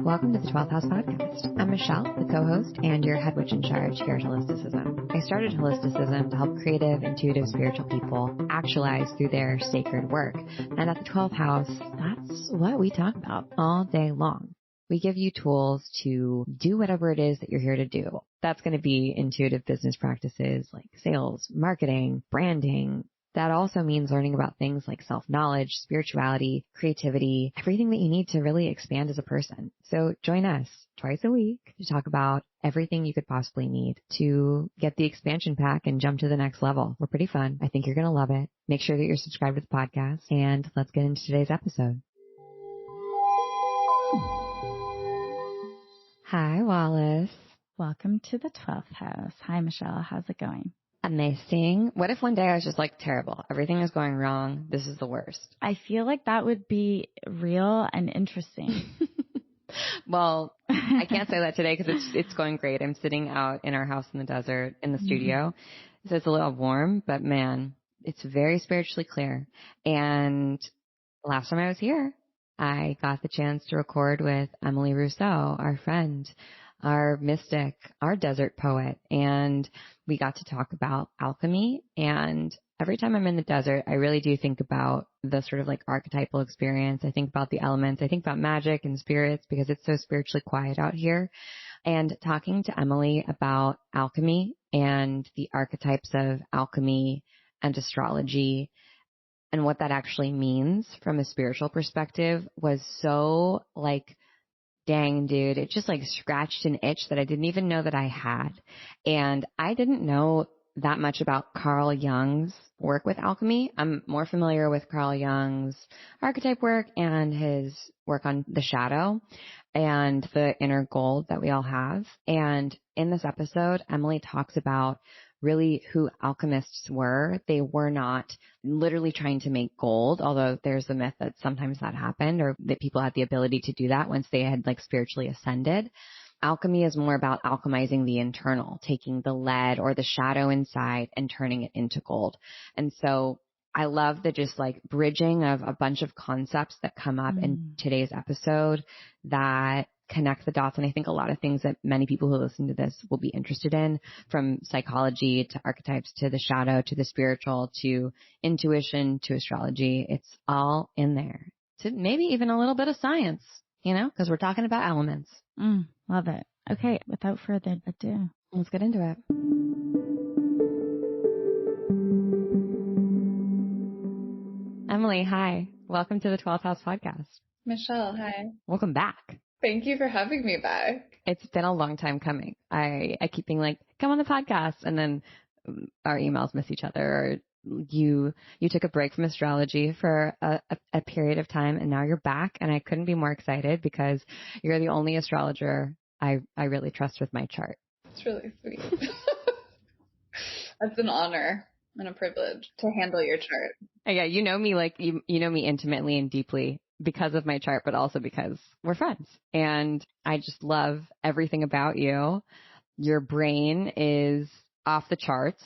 Welcome to the 12th House podcast. I'm Michelle, the co-host and your head witch in charge here at Holisticism. I started Holisticism to help creative, intuitive, spiritual people actualize through their sacred work. And at the 12th House, that's what we talk about all day long. We give you tools to do whatever it is that you're here to do. That's going to be intuitive business practices like sales, marketing, branding. That also means learning about things like self-knowledge, spirituality, creativity, everything that you need to really expand as a person. So join us twice a week to talk about everything you could possibly need to get the expansion pack and jump to the next level. We're pretty fun. I think you're going to love it. Make sure that you're subscribed to the podcast, and let's get into today's episode. Hi, Wallace. Welcome to the 12th house. Hi, Michelle. How's it going? Amazing. What if one day I was just like, terrible, everything is going wrong, this is the worst? I feel like that would be real and interesting. Well, I can't say that today because it's going great. I'm sitting out in our house in the desert in the studio. So it's a little warm, but man, it's very spiritually clear. And last time I was here, I got the chance to record with Emmalea Russo, our friend, our mystic, our desert poet, and we got to talk about alchemy. And every time I'm in the desert, I really do think about the sort of like archetypal experience. I think about the elements. I think about magic and spirits because it's so spiritually quiet out here. And talking to Emmalea about alchemy and the archetypes of alchemy and astrology and what that actually means from a spiritual perspective was so like, dang, dude, it just like scratched an itch that I didn't even know that I had. And I didn't know that much about Carl Jung's work with alchemy. I'm more familiar with Carl Jung's archetype work and his work on the shadow and the inner gold that we all have. And in this episode, Emmalea talks about really who alchemists were. They were not literally trying to make gold, although there's the myth that sometimes that happened or that people had the ability to do that once they had like spiritually ascended. Alchemy is more about alchemizing the internal, taking the lead or the shadow inside and turning it into gold. And so I love the just like bridging of a bunch of concepts that come up in today's episode that connect the dots. And I think a lot of things that many people who listen to this will be interested in, from psychology to archetypes to the shadow to the spiritual to intuition to astrology. It's all in there, to maybe even a little bit of science, you know, because we're talking about elements. Love it. Okay. Without further ado, let's get into it. Emmalea, hi. Welcome to the 12th House podcast. Michelle, hi. Welcome back. Thank you for having me back. It's been a long time coming. I keep being like, come on the podcast. And then our emails miss each other. Or you took a break from astrology for a period of time and now you're back. And I couldn't be more excited because you're the only astrologer I really trust with my chart. It's really sweet. That's an honor and a privilege to handle your chart. Yeah. You know me, like you know me intimately and deeply because of my chart, but also because we're friends. And I just love everything about you. Your brain is off the charts.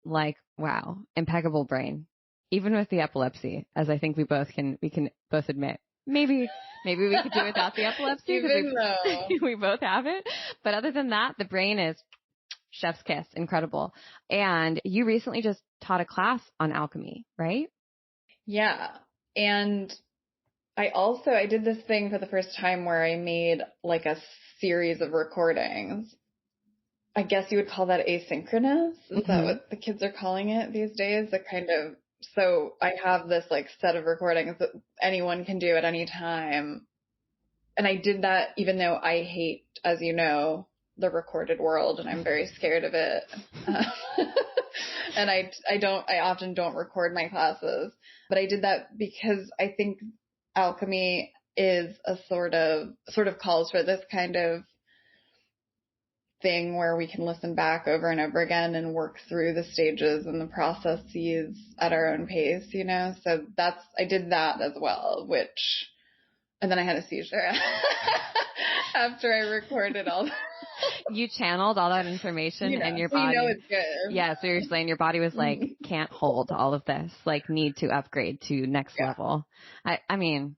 Like, wow, impeccable brain. Even with the epilepsy, as I think we can both admit. Maybe we could do without the epilepsy. Even though we both have it. But other than that, the brain is chef's kiss. Incredible. And you recently just taught a class on alchemy, right? Yeah. And I did this thing for the first time where I made like a series of recordings. I guess you would call that asynchronous. Is that what the kids are calling it these days? So I have this like set of recordings that anyone can do at any time. And I did that even though I hate, as you know, the recorded world and I'm very scared of it. And I often don't record my classes, but I did that because I think alchemy is a sort of calls for this kind of thing where we can listen back over and over again and work through the stages and the processes at our own pace, you know? So I did that as well, and then I had a seizure after I recorded all that. You channeled all that information and your body. You know it's good. Yeah, seriously. And your body was like, can't hold all of this, like need to upgrade to next level. I mean,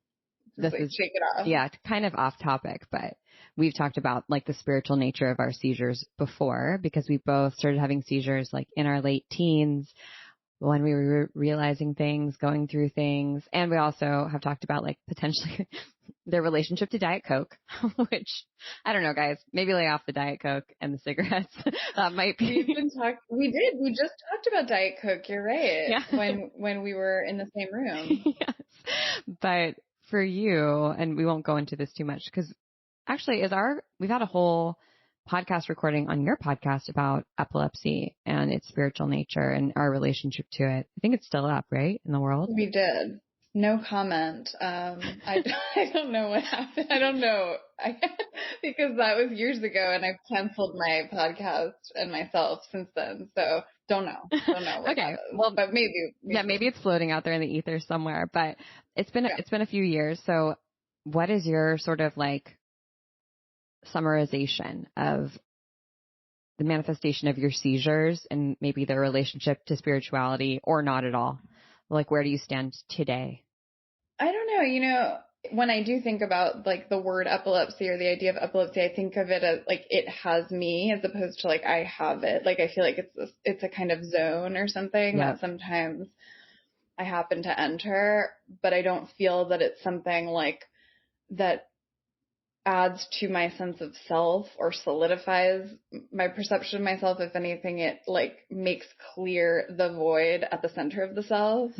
Just like shake it off. Yeah, kind of off topic, but we've talked about like the spiritual nature of our seizures before, because we both started having seizures like in our late teens when we were realizing things, going through things. And we also have talked about like potentially their relationship to Diet Coke, which I don't know, guys, maybe lay off the Diet Coke and the cigarettes. That might be. We just talked about Diet Coke. You're right. Yeah. When we were in the same room. Yes. But for you, and we won't go into this too much because actually we've had a whole podcast recording on your podcast about epilepsy and its spiritual nature and our relationship to it. I think it's still up, right, in the world? We did. No comment. I don't know what happened. I don't know. Because that was years ago and I've canceled my podcast and myself since then. So don't know. Okay. Well, but maybe. Yeah, maybe it's floating out there in the ether somewhere, but it's been a few years. So what is your sort of like summarization of the manifestation of your seizures and maybe their relationship to spirituality, or not at all? Like, where do you stand today? I don't know. When I do think about like the word epilepsy or the idea of epilepsy, I think of it as like it has me as opposed to like I have it. Like I feel like it's a kind of zone or something that sometimes I happen to enter, but I don't feel that it's something like that adds to my sense of self or solidifies my perception of myself. If anything, it like makes clear the void at the center of the self.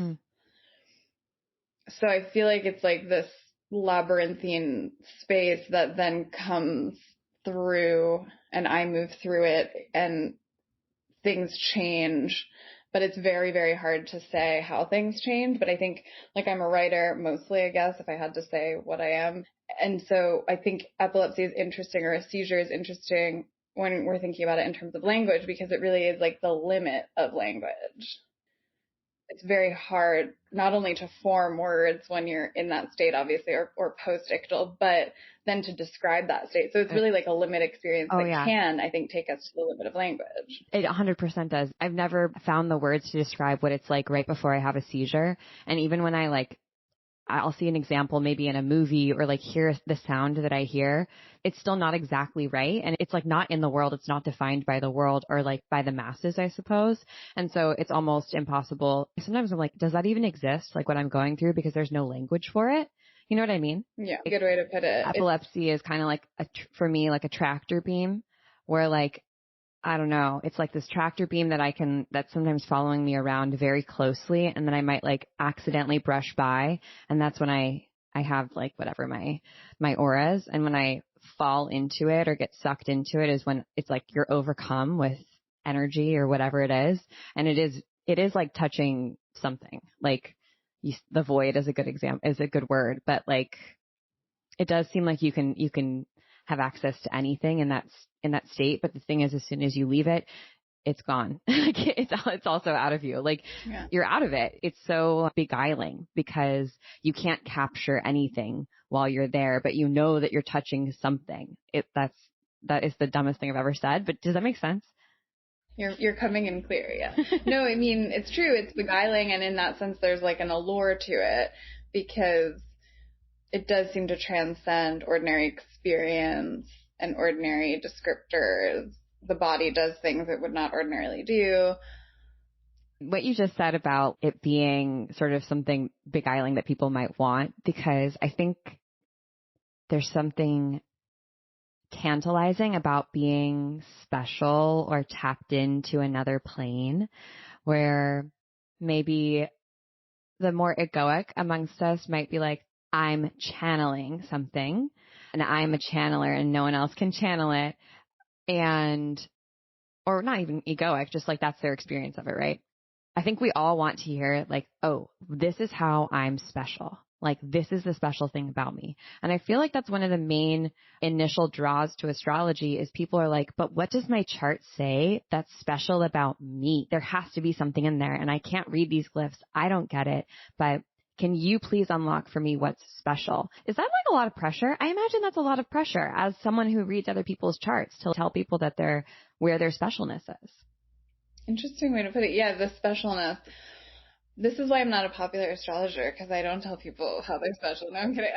So I feel like it's like this labyrinthine space that then comes through and I move through it and things change, but it's very, very hard to say how things change. But I think like I'm a writer mostly, I guess, if I had to say what I am. And so I think epilepsy is interesting, or a seizure is interesting when we're thinking about it in terms of language, because it really is like the limit of language. It's very hard not only to form words when you're in that state, obviously, or post-ictal, but then to describe that state. So it's really like a limit experience can, I think, take us to the limit of language. It 100% does. I've never found the words to describe what it's like right before I have a seizure. And even when I'll see an example maybe in a movie or like hear the sound that I hear, it's still not exactly right. And it's like not in the world. It's not defined by the world or like by the masses, I suppose. And so it's almost impossible. Sometimes I'm like, does that even exist? Like what I'm going through, because there's no language for it. You know what I mean? Yeah, good way to put it. Epilepsy is kind of like for me, like a tractor beam where like, I don't know. It's like this tractor beam that's sometimes following me around very closely. And then I might like accidentally brush by. And that's when I have like whatever my auras. And when I fall into it or get sucked into it is when it's like you're overcome with energy or whatever it is. And it is like touching something like the void is a good example, is a good word, but like it does seem like you can have access to anything in that state. But the thing is, as soon as you leave it, it's gone. It's also out of you. Like you're out of it. It's so beguiling because you can't capture anything while you're there, but you know that you're touching something. That is the dumbest thing I've ever said, but does that make sense? You're coming in clear. Yeah. No, I mean, it's true. It's beguiling. And in that sense, there's like an allure to it because it does seem to transcend ordinary experience and ordinary descriptors. The body does things it would not ordinarily do. What you just said about it being sort of something beguiling that people might want, because I think there's something tantalizing about being special or tapped into another plane where maybe the more egoic amongst us might be like, I'm channeling something and I'm a channeler and no one else can channel it. Or not even egoic, just like that's their experience of it, right? I think we all want to hear it like, oh, this is how I'm special. Like, this is the special thing about me. And I feel like that's one of the main initial draws to astrology is people are like, but what does my chart say that's special about me? There has to be something in there. And I can't read these glyphs. I don't get it. But can you please unlock for me what's special? Is that like a lot of pressure? I imagine that's a lot of pressure as someone who reads other people's charts to tell people that where their specialness is. Interesting way to put it. Yeah, the specialness. This is why I'm not a popular astrologer, because I don't tell people how they're special. No, I'm kidding.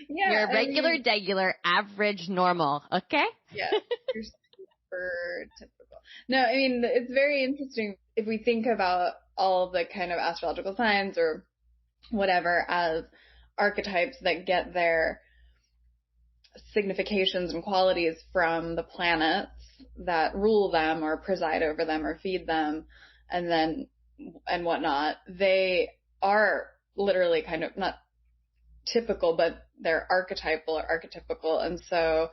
Yeah, You're regular, degular, average, normal. Okay. Yeah, you're super typical. No, I mean, it's very interesting if we think about all the kind of astrological signs or whatever as archetypes that get their significations and qualities from the planets that rule them or preside over them or feed them and whatnot. They are literally kind of not typical, but they're archetypal or archetypical. And so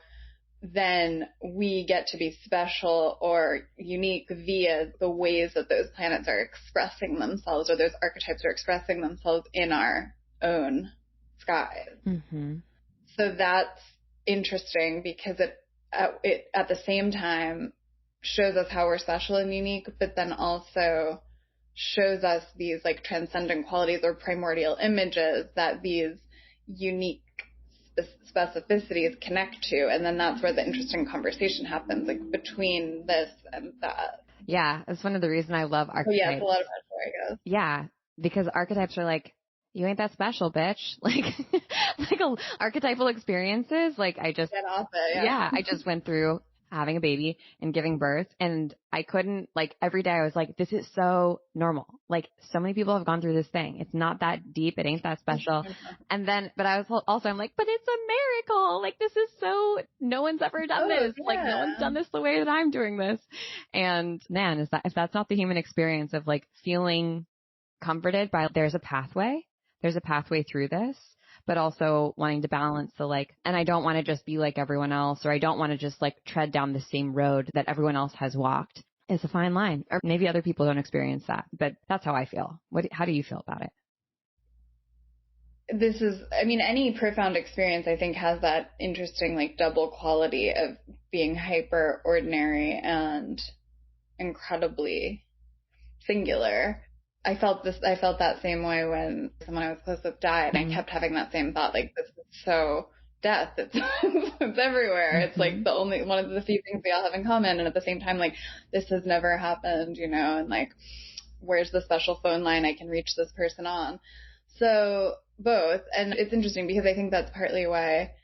then we get to be special or unique via the ways that those planets are expressing themselves, or those archetypes are expressing themselves in our own skies. Mm-hmm. So that's interesting because it at the same time shows us how we're special and unique, but then also shows us these like transcendent qualities or primordial images that these unique specificities connect to. And then that's where the interesting conversation happens, like between this and that. Yeah, it's one of the reasons I love archetypes. Oh, yeah, it's a lot of pressure, I guess. Yeah, because archetypes are like, you ain't that special, bitch. Like archetypal experiences. Like I just, get off it, yeah. I just went through having a baby and giving birth, and I couldn't, like, every day I was like, this is so normal. Like, so many people have gone through this thing. It's not that deep. It ain't that special. And then, but I was also, I'm like, but it's a miracle. Like, this is so, no one's ever done this. Yeah. Like, no one's done this the way that I'm doing this. And man, if that's not the human experience of like feeling comforted by, there's a pathway through this, but also wanting to balance the like, and I don't want to just be like everyone else, or I don't want to just like tread down the same road that everyone else has walked. It's a fine line. Or maybe other people don't experience that, but that's how I feel. How do you feel about it? Any profound experience, I think, has that interesting like double quality of being hyper ordinary and incredibly singular. I felt that same way when someone I was close with died. Mm-hmm. I kept having that same thought, like, this is so death. It's everywhere. Mm-hmm. It's like one of the few things we all have in common. And at the same time, like, this has never happened, and like, where's the special phone line I can reach this person on? So both. And it's interesting because I think that's partly why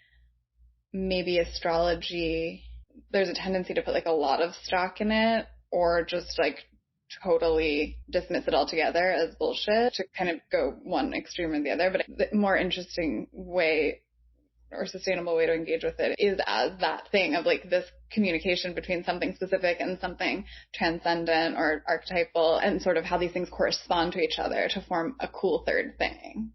maybe astrology, there's a tendency to put like a lot of stock in it, or just like totally dismiss it altogether as bullshit, to kind of go one extreme or the other. But the more interesting way or sustainable way to engage with it is as that thing of like this communication between something specific and something transcendent or archetypal, and sort of how these things correspond to each other to form a cool third thing.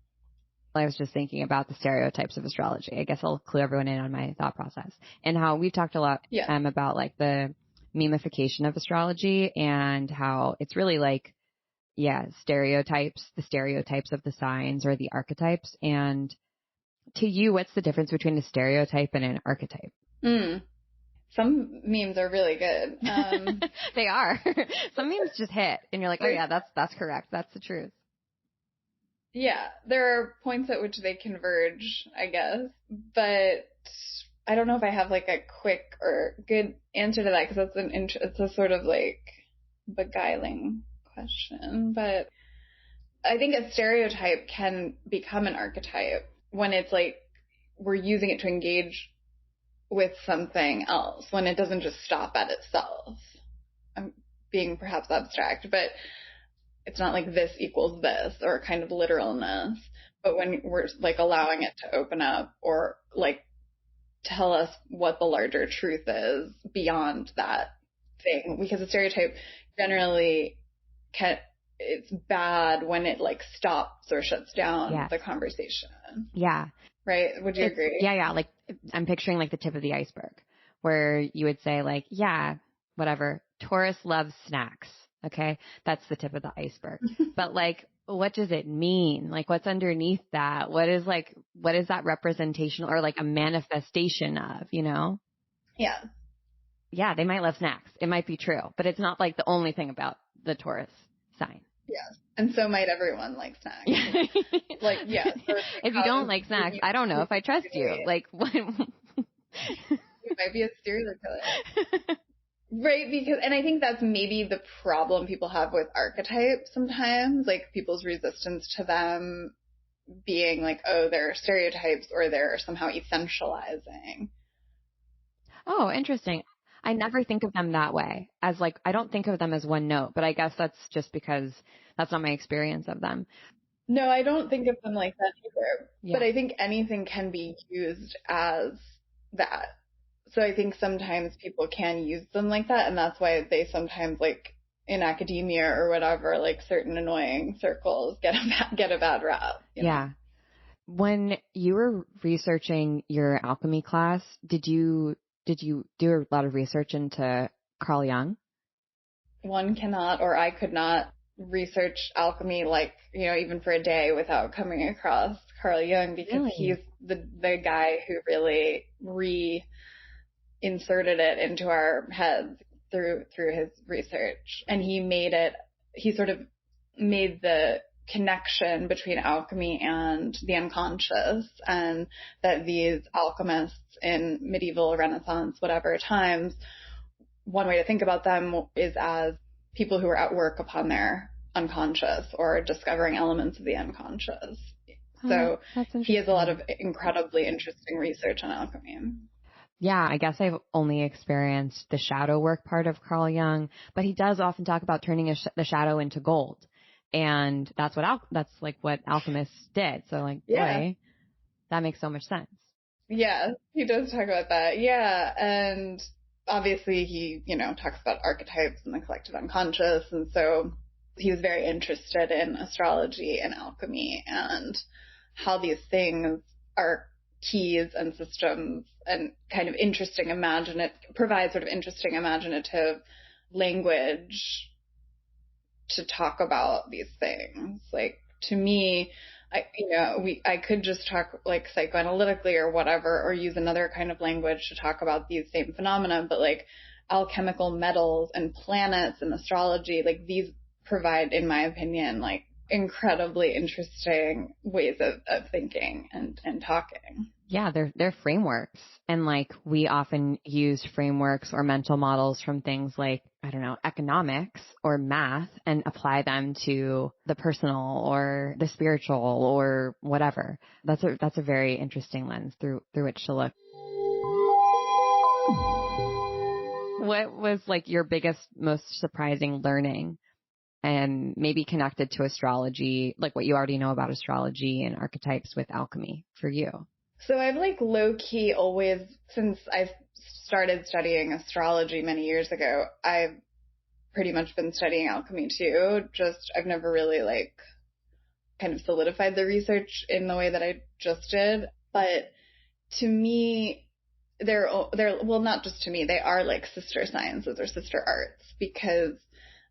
I was just thinking about the stereotypes of astrology. I guess I'll clue everyone in on my thought process, and how we've talked a lot about like the memification of astrology, and how it's really like, the stereotypes of the signs or the archetypes. And to you, what's the difference between a stereotype and an archetype? Some memes are really good. They are. Some memes just hit, and you're like, oh yeah, that's correct. That's the truth. Yeah, there are points at which they converge, I guess, but I don't know if I have like a quick or good answer to that, because it's a sort of like beguiling question. But I think a stereotype can become an archetype when it's like we're using it to engage with something else, when it doesn't just stop at itself. I'm being perhaps abstract, but it's not like this equals this or kind of literalness, but when we're like allowing it to open up or like tell us what the larger truth is beyond that thing. Because a stereotype generally it's bad when it like stops or shuts down the conversation. Yeah. Right? Would you agree? Yeah. Like, I'm picturing like the tip of the iceberg, where you would say like, whatever, Taurus loves snacks. Okay. That's the tip of the iceberg. But like, what does it mean? Like, what's underneath that? What is that representation or like a manifestation of, Yeah. Yeah. They might love snacks. It might be true, but it's not like the only thing about the Taurus sign. Yes. And so might everyone like snacks. Like, yes. Yeah, if you don't like snacks, I don't know if I trust you. Like, what? You might be a serial killer. Right, because, and I think that's maybe the problem people have with archetypes sometimes, like people's resistance to them being like, oh, they're stereotypes or they're somehow essentializing. Oh, interesting. I never think of them that way as like, I don't think of them as one note, but I guess that's just because that's not my experience of them. No, I don't think of them like that either. Yeah. But I think anything can be used as that. So I think sometimes people can use them like that, and that's why they sometimes, like in academia or whatever, like certain annoying circles get a bad rap. Yeah. When you were researching your alchemy class, did you do a lot of research into Carl Jung? One cannot, or I could not research alchemy, like, even for a day without coming across Carl Jung, because he's the guy who really reinserted it into our heads through his research. And he sort of made the connection between alchemy and the unconscious, and that these alchemists in medieval, Renaissance, whatever times, one way to think about them is as people who are at work upon their unconscious or discovering elements of the unconscious. So he has a lot of incredibly interesting research on alchemy. Yeah, I guess I've only experienced the shadow work part of Carl Jung, but he does often talk about turning the shadow into gold. And that's like what alchemists did. So like, boy, that makes so much sense. Yeah, he does talk about that. Yeah. And obviously he, talks about archetypes and the collective unconscious. And so he was very interested in astrology and alchemy and how these things are keys and systems and kind of provide sort of interesting imaginative language to talk about these things. Like, to me, I could just talk like psychoanalytically or whatever, or use another kind of language to talk about these same phenomena, but like alchemical metals and planets and astrology, like these provide, in my opinion, like incredibly interesting ways of thinking and talking. Yeah, they're frameworks. And like we often use frameworks or mental models from things like, I don't know, economics or math and apply them to the personal or the spiritual or whatever. That's a very interesting lens through which to look. What was like your biggest, most surprising learning, and maybe connected to astrology, like what you already know about astrology and archetypes with alchemy for you? So I've like low key always, since I started studying astrology many years ago, I've pretty much been studying alchemy too. Just I've never really like kind of solidified the research in the way that I just did. But to me, well, not just to me, they are like sister sciences or sister arts, because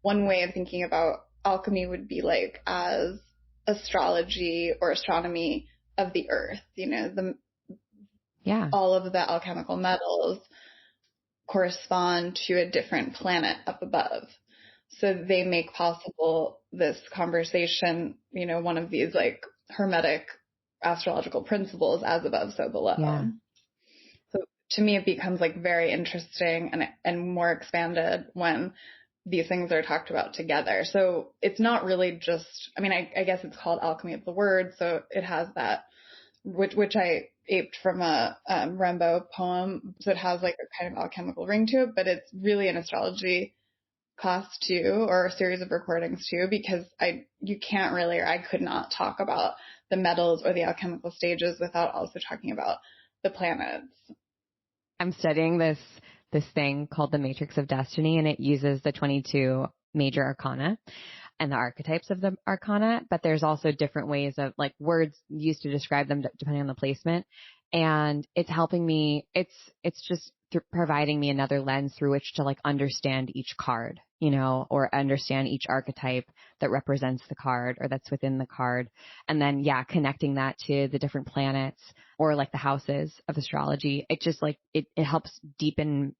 one way of thinking about alchemy would be like as astrology or astronomy of the earth, all of the alchemical metals correspond to a different planet up above. So they make possible this conversation, one of these like hermetic astrological principles, as above, so below. Yeah. So to me, it becomes like very interesting and more expanded when these things are talked about together. So it's not really just, I guess it's called alchemy of the word. So it has that, which I aped from a Rimbaud poem. So it has like a kind of alchemical ring to it, but it's really an astrology class too, or a series of recordings too, because you can't really, or I could not talk about the metals or the alchemical stages without also talking about the planets. I'm studying this thing called the Matrix of Destiny, and it uses the 22 major arcana and the archetypes of the arcana, but there's also different ways of like words used to describe them depending on the placement. And it's helping me, it's just providing me another lens through which to like understand each card, or understand each archetype that represents the card or that's within the card. And then, connecting that to the different planets or like the houses of astrology. It just like, it helps deepen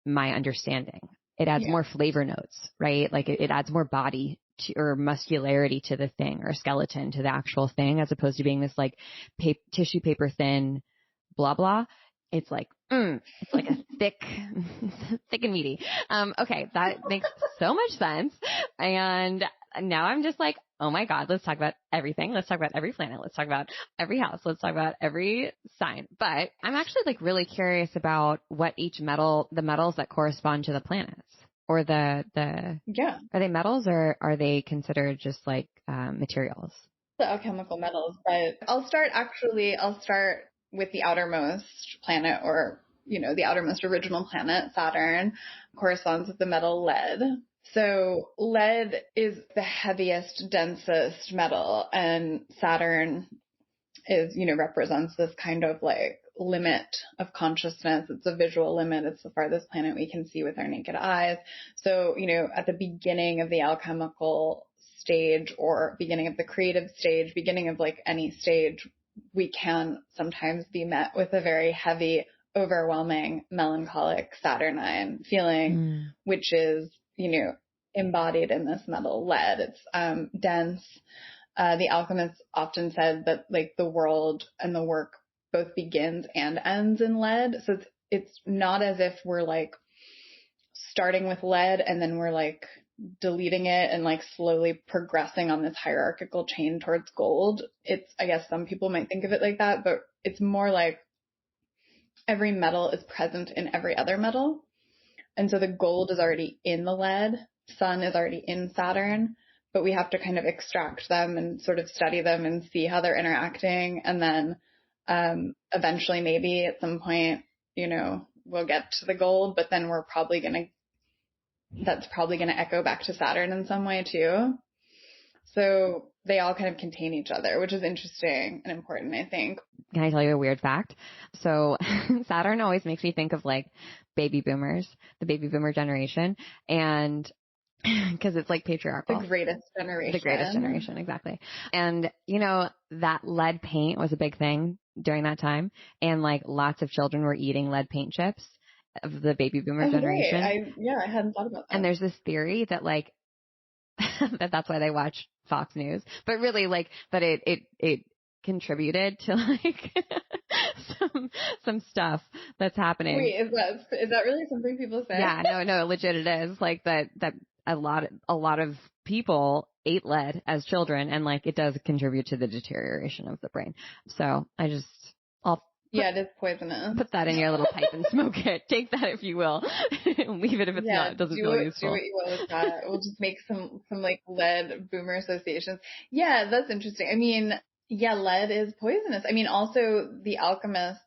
my understanding. It adds more flavor notes, right? Like it adds more body or muscularity to the thing, or skeleton to the actual thing, as opposed to being this like tissue paper thin blah, blah. it's like a thick and meaty. Okay. That makes so much sense. And now I'm just like, oh my God, let's talk about everything. Let's talk about every planet. Let's talk about every house. Let's talk about every sign. But I'm actually like really curious about what each the metals that correspond to the planets, or are they metals, or are they considered just like materials? The alchemical metals, but I'll start with the outermost planet, or, the outermost original planet, Saturn, corresponds with the metal lead. So lead is the heaviest, densest metal, and Saturn is, represents this kind of like limit of consciousness. It's a visual limit. It's the farthest planet we can see with our naked eyes. So, at the beginning of the alchemical stage, or beginning of the creative stage, beginning of like any stage, we can sometimes be met with a very heavy, overwhelming, melancholic Saturnine feeling, which is, embodied in this metal lead. It's dense. The alchemists often said that like the world and the work both begins and ends in lead. So it's not as if we're like starting with lead and then we're like deleting it and like slowly progressing on this hierarchical chain towards gold. I guess some people might think of it like that, but it's more like every metal is present in every other metal. And so the gold is already in the lead, sun is already in Saturn, but we have to kind of extract them and sort of study them and see how they're interacting. And then eventually, maybe at some point, we'll get to the gold, but then that's probably going to echo back to Saturn in some way too. So they all kind of contain each other, which is interesting and important, I think. Can I tell you a weird fact? So Saturn always makes me think of like baby boomers, the baby boomer generation. And because it's like patriarchal. The greatest generation, exactly. And, that lead paint was a big thing during that time. And like lots of children were eating lead paint chips of the baby boomer generation. I hadn't thought about that. And there's this theory that like, that's why they watch Fox News. But really like, but it contributed to like some stuff that's happening. Wait, is that really something people say? Yeah, no, legit it is. Like that a lot of people ate lead as children, and like it does contribute to the deterioration of the brain. So it is poisonous. Put that in your little pipe and smoke it. Take that if you will. Leave it if it's not. It doesn't feel useful. Do what you will with that. We'll just make some like lead boomer associations. Yeah, that's interesting. I mean, yeah, lead is poisonous. I mean, also the alchemists,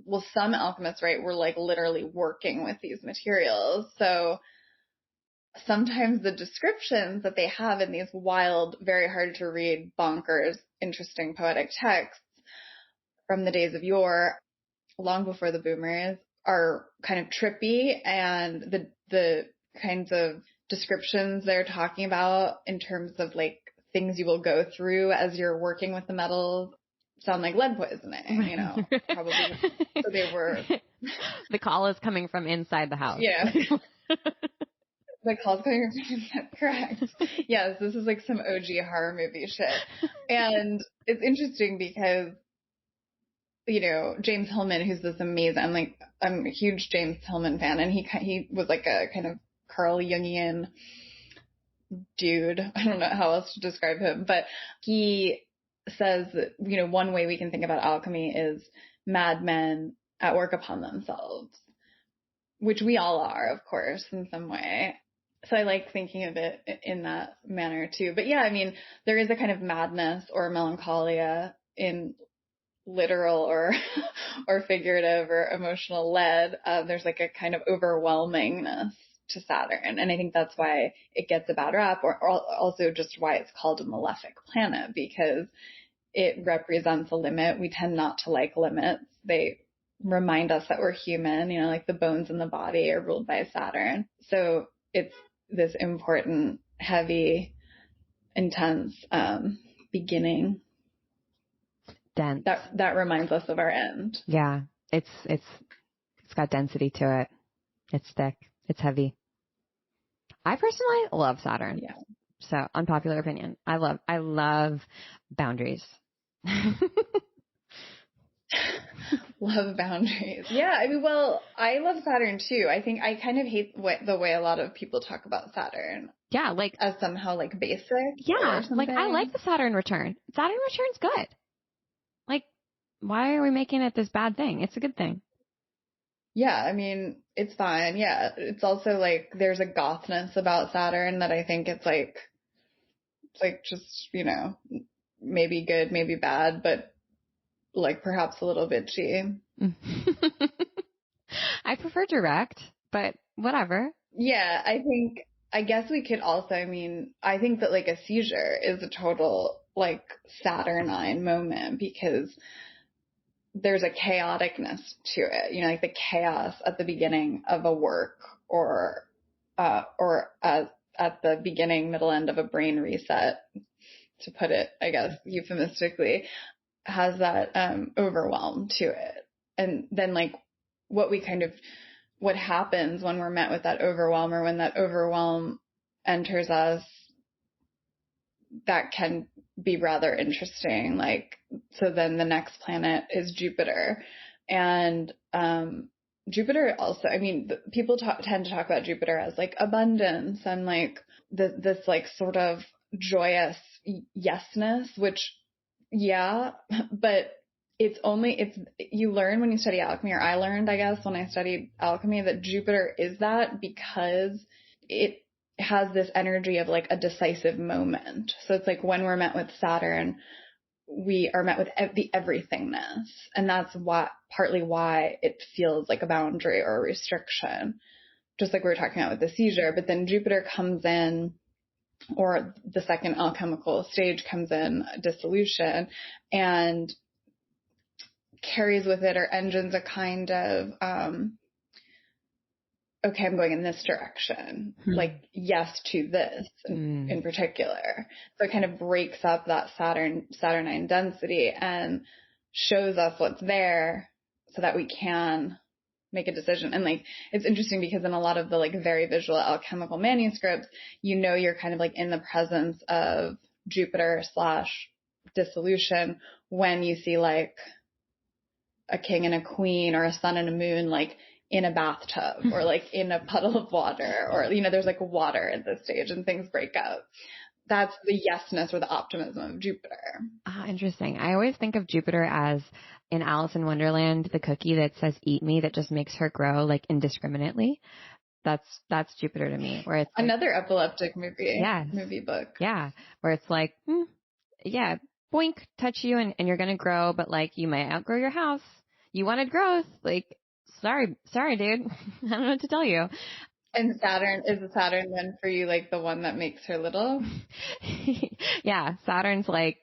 well, some alchemists, right, were like literally working with these materials. So sometimes the descriptions that they have in these wild, very hard to read, bonkers, interesting poetic texts from the days of yore, long before the boomers, are kind of trippy, and the kinds of descriptions they're talking about in terms of like things you will go through as you're working with the metals sound like lead poisoning, probably. So they were. The call is coming from inside the house. Yeah. The call's coming from inside. Correct. Yes, this is like some OG horror movie shit. And it's interesting because, James Hillman, who's this amazing, I'm a huge James Hillman fan, and he was like a kind of Carl Jungian dude. I don't know how else to describe him, but he says that, one way we can think about alchemy is madmen at work upon themselves, which we all are, of course, in some way. So I like thinking of it in that manner too. But yeah, I mean, there is a kind of madness or melancholia in literal or figurative or emotional lead. There's like a kind of overwhelmingness to Saturn. And I think that's why it gets a bad rap, or also just why it's called a malefic planet, because it represents a limit. We tend not to like limits. They remind us that we're human, like the bones in the body are ruled by Saturn. So it's this important, heavy, intense beginning. Dense. That reminds us of our end. Yeah. It's got density to it. It's thick. It's heavy. I personally love Saturn. Yeah. So, unpopular opinion. I love boundaries. Love boundaries. Yeah. I mean, well, I love Saturn too. I think I kind of hate the way a lot of people talk about Saturn. Yeah. Like, as somehow like basic. yeah. Or something. Like, I like the Saturn return. Saturn return's good. Like, why are we making it this bad thing? It's a good thing. Yeah. I mean, it's fine. Yeah. It's also like, there's a gothness about Saturn that I think it's like just, you know, maybe good, maybe bad, but like perhaps a little bitchy. I prefer direct, but whatever. Yeah, I guess we could also, I mean, I think that like a seizure is a total like Saturnine moment because there's a chaoticness to it, you know, like the chaos at the beginning of a work or at the beginning, middle, end of a brain reset, to put it, I guess, euphemistically, has that overwhelm to it. And then like what happens when we're met with that overwhelm, or when that overwhelm enters us, that can be rather interesting. Like, so then the next planet is Jupiter. And Jupiter also, I mean, people tend to talk about Jupiter as like abundance and like this like sort of joyous yesness, which, yeah, but you learn when you study alchemy, or I learned, I guess, when I studied alchemy, that Jupiter is that because it has this energy of like a decisive moment. So it's like when we're met with Saturn, we are met with the everythingness. And that's partly why it feels like a boundary or a restriction, just like we were talking about with the seizure. But then Jupiter comes in, or the second alchemical stage comes in, dissolution, and carries with it or engines a kind of, okay, I'm going in this direction, like yes to this in particular. So it kind of breaks up that Saturnine density and shows us what's there so that we can make a decision. And like, it's interesting because in a lot of the like very visual alchemical manuscripts, you know, you're kind of like in the presence of Jupiter / dissolution when you see like a king and a queen, or a sun and a moon, like in a bathtub, or like in a puddle of water, or, you know, there's like water at this stage and things break up. That's the yesness or the optimism of Jupiter. Ah, interesting. I always think of Jupiter as in Alice in Wonderland, the cookie that says "eat me," that just makes her grow like indiscriminately. That's Jupiter to me. Where it's like, another epileptic movie, yes, movie book. Yeah, where it's like, yeah, boink, touch you, and you're gonna grow, but like you might outgrow your house. You wanted growth, like sorry, dude. I don't know what to tell you. And Saturn, is the Saturn then for you like the one that makes her little? Yeah, Saturn's like,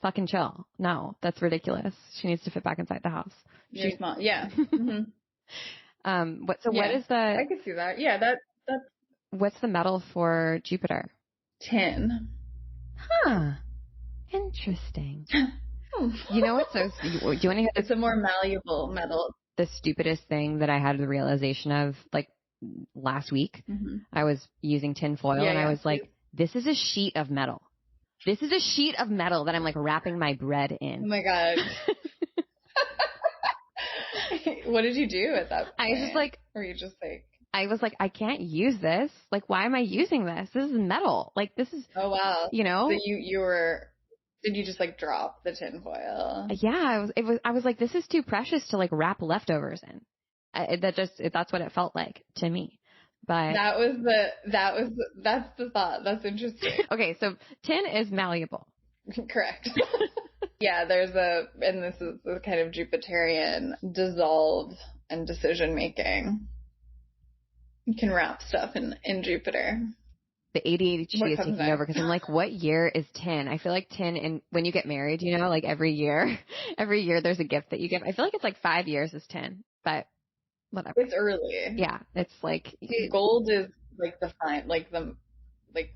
fucking chill. No, that's ridiculous. She needs to fit back inside the house. She's small. Yeah. Mm-hmm. What is the? I could see that. Yeah, that's. What's the metal for Jupiter? Tin. Huh. Interesting. You know what's so? Do you want to hear? It's a more malleable metal. The stupidest thing that I had the realization of like last week. I was using tin foil and I was like, this is a sheet of metal. This is a sheet of metal that I'm like wrapping my bread in. Oh my God. What did you do at that point? I was just like, or you just like, I was like, I can't use this. Like, why am I using this? This is metal. Like, this is, oh wow. You know? So did you just like drop the tin foil? Yeah, I was like, this is too precious to like wrap leftovers in. That's what it felt like to me. But that's the thought. That's interesting. Okay, so tin is malleable. Correct. Yeah, and this is the kind of Jupiterian dissolve and decision making. You can wrap stuff in Jupiter. The ADHD is taking over because I'm like, what year is tin? I feel like tin, and when you get married, you know, like every year there's a gift that you give. I feel like it's like 5 years is tin, but whatever. It's early. Yeah, it's like gold is like the 50,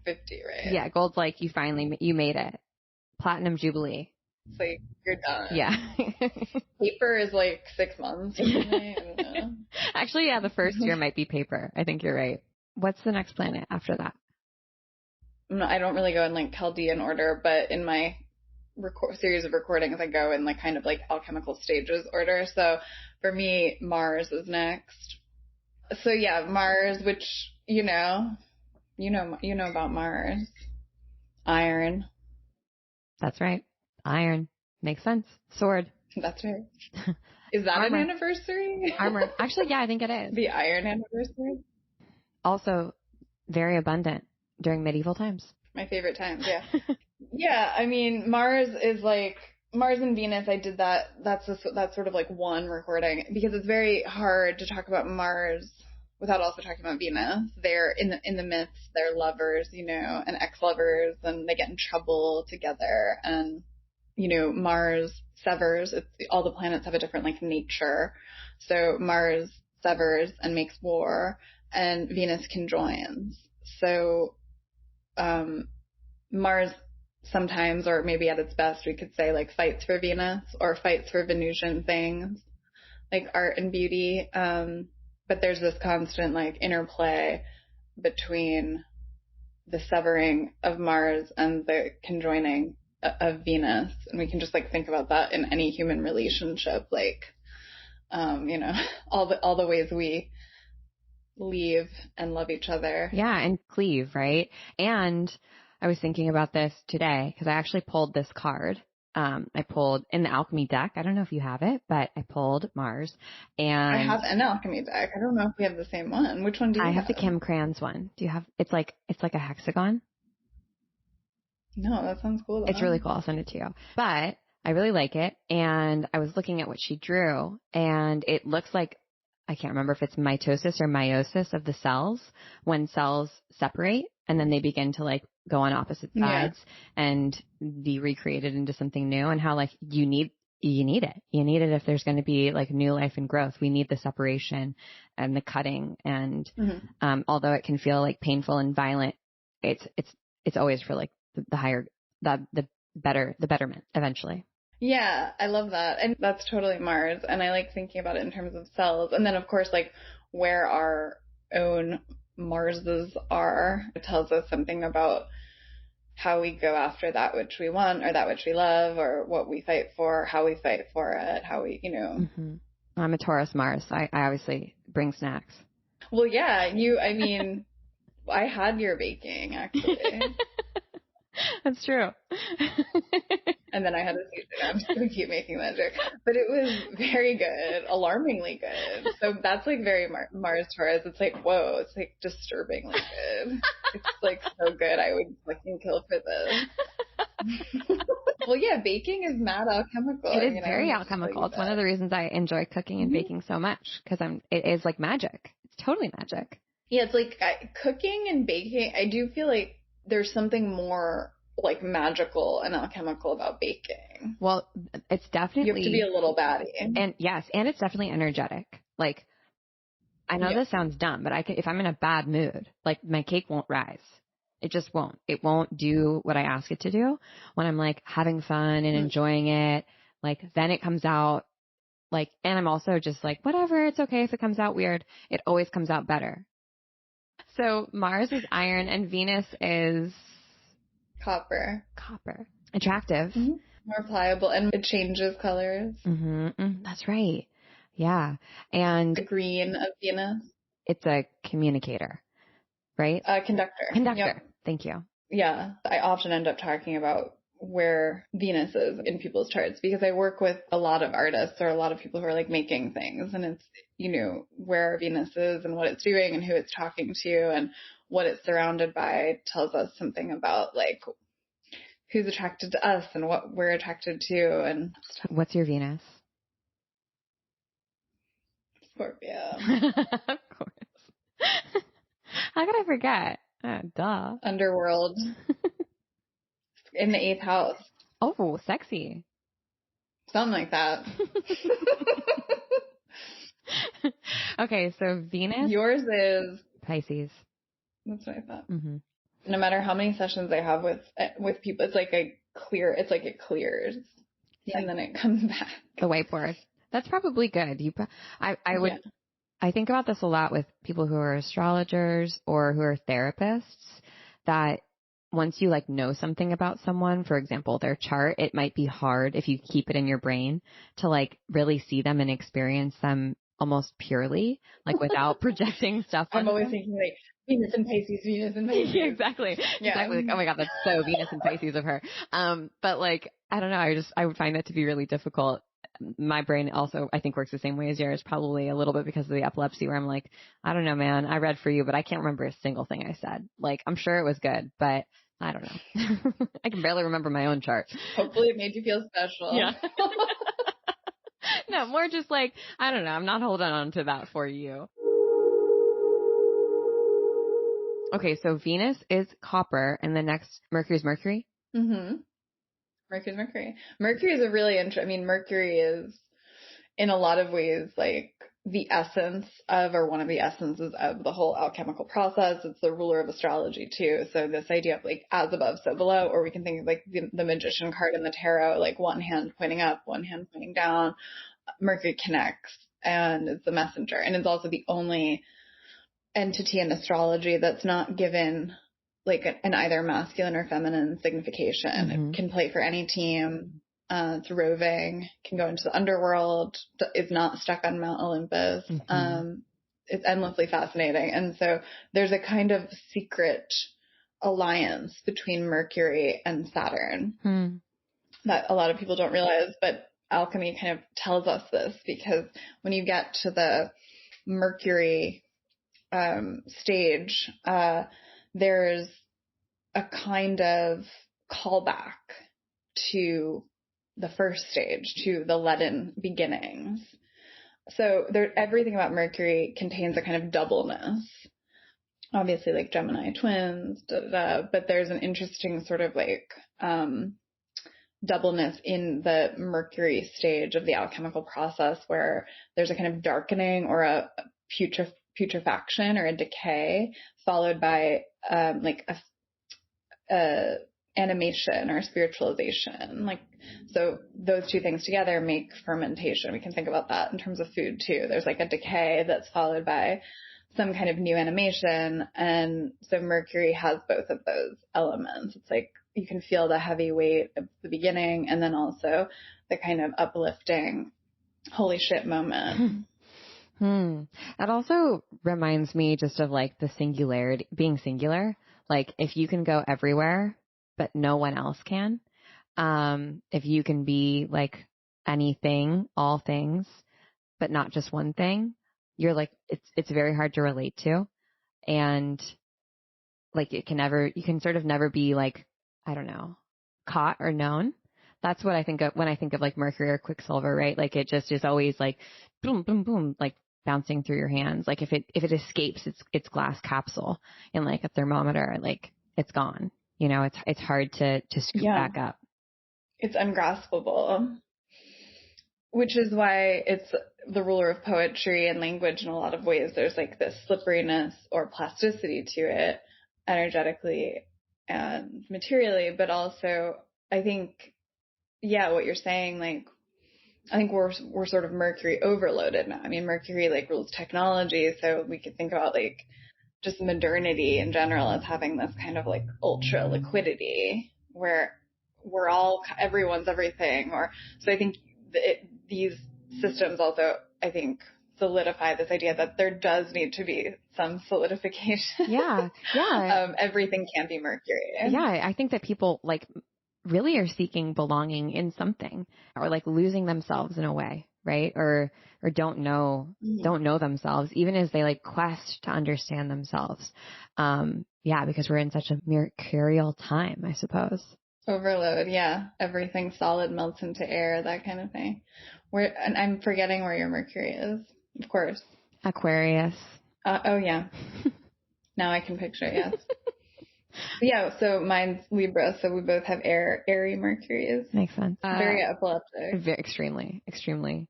right? Yeah, gold's like you made it. Platinum jubilee. It's like you're done. Yeah. Paper is like 6 months or something. I don't know. Actually, yeah, the first year might be paper. I think you're right. What's the next planet after that? I don't really go in like Chaldean order, but in my series of recordings, I go in like kind of like alchemical stages order. So for me, Mars is next. So yeah, Mars, which, you know about Mars. Iron. That's right. Iron. Makes sense. Sword. That's right. Is that an anniversary? Armor. Actually, yeah, I think it is. The iron anniversary? Also, very abundant during medieval times. My favorite times, yeah. Yeah, I mean, Mars and Venus, I did that. That's sort of like one recording, because it's very hard to talk about Mars without also talking about Venus. They're in the myths, they're lovers, and ex-lovers, and they get in trouble together. And, Mars severs. All the planets have a different like nature. So Mars severs and makes war, and Venus conjoins. So, Mars sometimes, or maybe at its best, we could say like fights for Venus or fights for Venusian things like art and beauty. But there's this constant like interplay between the severing of Mars and the conjoining of Venus. And we can just like think about that in any human relationship, like, all the ways we leave and love each other. Yeah. And cleave, right? And I was thinking about this today because I actually pulled this card. I pulled in the alchemy deck. I don't know if you have it, but I pulled Mars, and I have an alchemy deck. I don't know if we have the same one. Which one do you have? I have the Kim Kranz one. Do you have? It's like a hexagon. No, that sounds cool though. It's really cool. I'll send it to you. But I really like it, and I was looking at what she drew, and it looks like, I can't remember if it's mitosis or meiosis of the cells when cells separate and then they begin to like go on opposite sides and be recreated into something new, and how like you need it. You need it if there's going to be like new life and growth. We need the separation and the cutting. And, although it can feel like painful and violent, it's always for like the higher, the betterment eventually. Yeah, I love that. And that's totally Mars. And I like thinking about it in terms of cells. And then, of course, like where our own Marses are, it tells us something about how we go after that which we want, or that which we love, or what we fight for, how we fight for it, how we, I'm a Taurus Mars. So I obviously bring snacks. Well, yeah, I had your baking, actually. That's true. And then I had a seizure. I'm just going to keep making that joke. But it was very good, alarmingly good. So that's like very Mars Taurus. It's like, whoa, it's like disturbingly good. It's like so good. I would fucking kill for this. Well, yeah, baking is mad alchemical. It is very alchemical. It's one of the reasons I enjoy cooking and baking so much, because it is like magic. It's totally magic. Yeah, it's like cooking and baking. I do feel like there's something more like magical and alchemical about baking. Well, it's definitely, you have to be a little baddie. And yes, and it's definitely energetic. Like, I know this sounds dumb, but if I'm in a bad mood, like my cake won't rise. It just won't. It won't do what I ask it to do. When I'm like having fun and enjoying it, like then it comes out like, and I'm also just like, whatever, it's okay if it comes out weird. It always comes out better. So Mars is iron and Venus is copper. Attractive. More pliable, and it changes colors. That's right. Yeah. And the green of Venus. It's a communicator, right? Conductor. Yep. Thank you. Yeah. I often end up talking about where Venus is in people's charts, because I work with a lot of artists or a lot of people who are like making things, and it's, where Venus is and what it's doing and who it's talking to and what it's surrounded by tells us something about like who's attracted to us and what we're attracted to. And what's your Venus? Scorpio. Of course. How could I forget? Duh. Underworld. In the 8th house. Oh, sexy. Something like that. Okay, so Venus. Yours is Pisces. That's what I thought. No matter how many sessions I have with people, it's like it clears, and then it comes back. The whiteboard. That's probably good. I think about this a lot with people who are astrologers or who are therapists, that once you like know something about someone, for example, their chart, it might be hard if you keep it in your brain to like really see them and experience them almost purely, like without projecting stuff on I'm always them. thinking like Venus and Pisces, Venus and Pisces. Exactly. Yeah. Exactly. Like, oh my God, that's so Venus and Pisces of her. But like, I don't know. I would find that to be really difficult. My brain also, I think, works the same way as yours, probably a little bit because of the epilepsy, where I'm like, I don't know, man, I read for you, but I can't remember a single thing I said. Like, I'm sure it was good, but I don't know. I can barely remember my own chart. Hopefully it made you feel special. Yeah. No, more just like, I don't know. I'm not holding on to that for you. Okay, so Venus is copper, and the next Mercury is Mercury. Mm-hmm. Mercury's Mercury. Mercury is a really Mercury is in a lot of ways like the essence of, or one of the essences of the whole alchemical process. It's the ruler of astrology too. So this idea of like as above, so below, or we can think of like the magician card in the tarot, like one hand pointing up, one hand pointing down. Mercury connects and is the messenger. And it's also the only entity in astrology that's not given like an either masculine or feminine signification. Mm-hmm. It can play for any team. It's roving, can go into the underworld, is not stuck on Mount Olympus. Mm-hmm. It's endlessly fascinating. And so there's a kind of secret alliance between Mercury and Saturn that a lot of people don't realize, but alchemy kind of tells us this, because when you get to the Mercury stage, there's a kind of callback to the first stage, to the leaden beginnings. So everything about Mercury contains a kind of doubleness. Obviously, like Gemini twins, but there's an interesting sort of like doubleness in the Mercury stage of the alchemical process, where there's a kind of darkening or a putrefaction or a decay, followed by like a animation or spiritualization. Like, so those two things together make fermentation. We can think about that in terms of food too. There's like a decay that's followed by some kind of new animation. And so Mercury has both of those elements. It's like you can feel the heavy weight of the beginning, and then also the kind of uplifting, holy shit moment. That also reminds me just of like the singularity, being singular. Like if you can go everywhere, but no one else can. If you can be like anything, all things, but not just one thing, you're like, it's very hard to relate to. And like you can sort of never be like, I don't know, caught or known. That's what I think of when I think of like Mercury or Quicksilver, right? Like it just is always like boom, boom, boom, like bouncing through your hands. Like if it escapes its glass capsule in like a thermometer, like it's gone. You know, it's hard to scoop back up. It's ungraspable, which is why it's the ruler of poetry and language in a lot of ways. There's like this slipperiness or plasticity to it, energetically and materially, but also I think, what you're saying, like, I think we're sort of Mercury overloaded now. I mean, Mercury like rules technology, so we could think about like just modernity in general as having this kind of like ultra liquidity where everyone's everything. So I think these systems also, I think, solidify this idea that there does need to be some solidification. Yeah. Everything can't be Mercury. Yeah, I think that people like really are seeking belonging in something, or like losing themselves in a way, right? Or don't know themselves, even as they like quest to understand themselves. Because we're in such a mercurial time, I suppose. Overload, yeah. Everything solid melts into air, that kind of thing. And I'm forgetting where your Mercury is, of course. Aquarius. Oh, yeah. Now I can picture it, yes. So mine's Libra, so we both have airy Mercuries. Makes sense. Very epileptic. Extremely, extremely.